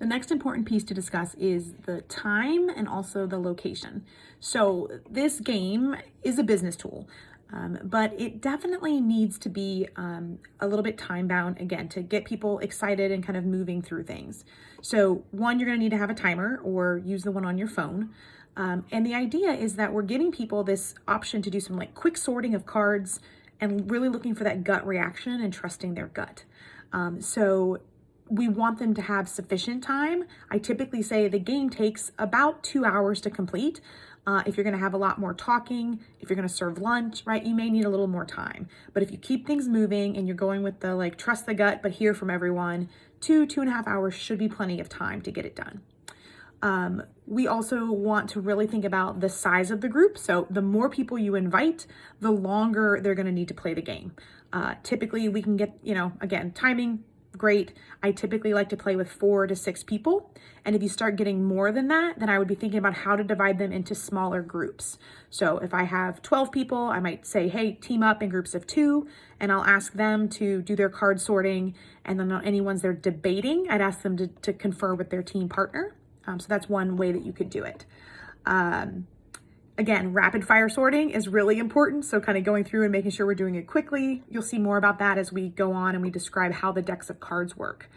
The next important piece to discuss is the time and also the location. So this game is a business tool, but it definitely needs to be a little bit time bound, again, to get people excited and kind of moving through things. So one, you're gonna need to have a timer or use the one on your phone. And the idea is that we're giving people this option to do some like quick sorting of cards and really looking for that gut reaction and trusting their gut. So we want them to have sufficient time. I typically say the game takes about 2 hours to complete. If you're gonna have a lot more talking, if you're gonna serve lunch, right, you may need a little more time. But if you keep things moving and you're going with the like trust the gut, but hear from everyone, 2.5 hours should be plenty of time to get it done. We also want to really think about the size of the group. So the more people you invite, the longer they're gonna need to play the game. Typically we can get, again, timing, great. I typically like to play with 4 to 6 people. And if you start getting more than that, then I would be thinking about how to divide them into smaller groups. So if I have 12 people, I might say, hey, team up in groups of 2, and I'll ask them to do their card sorting. And then on any ones they're debating, I'd ask them to confer with their team partner. So that's one way that you could do it. Again, rapid fire sorting is really important. So kind of going through and making sure we're doing it quickly. You'll see more about that as we go on and we describe how the decks of cards work.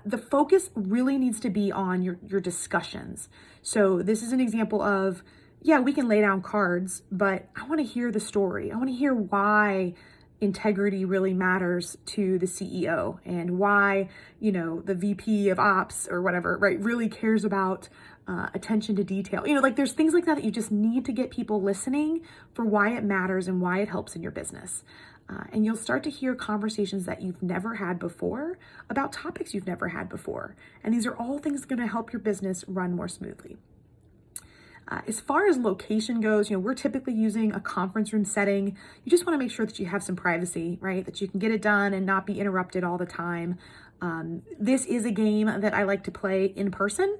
The focus really needs to be on your discussions. So this is an example of, yeah, we can lay down cards, but I want to hear the story. I want to hear why integrity really matters to the CEO and why, the VP of ops or whatever, right, really cares about attention to detail. Like there's things like that you just need to get people listening for why it matters and why it helps in your business. And you'll start to hear conversations that you've never had before about topics you've never had before. And these are all things going to help your business run more smoothly. As far as location goes, we're typically using a conference room setting. You just want to make sure that you have some privacy, right? That you can get it done and not be interrupted all the time. This is a game that I like to play in person.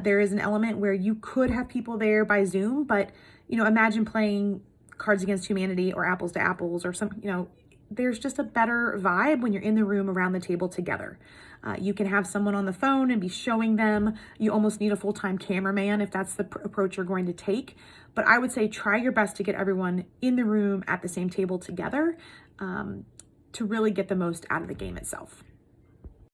There is an element where you could have people there by Zoom, but, imagine playing Cards Against Humanity or Apples to Apples or some, there's just a better vibe when you're in the room around the table together. You can have someone on the phone and be showing them. You almost need a full-time cameraman if that's the approach you're going to take. But I would say try your best to get everyone in the room at the same table together to really get the most out of the game itself.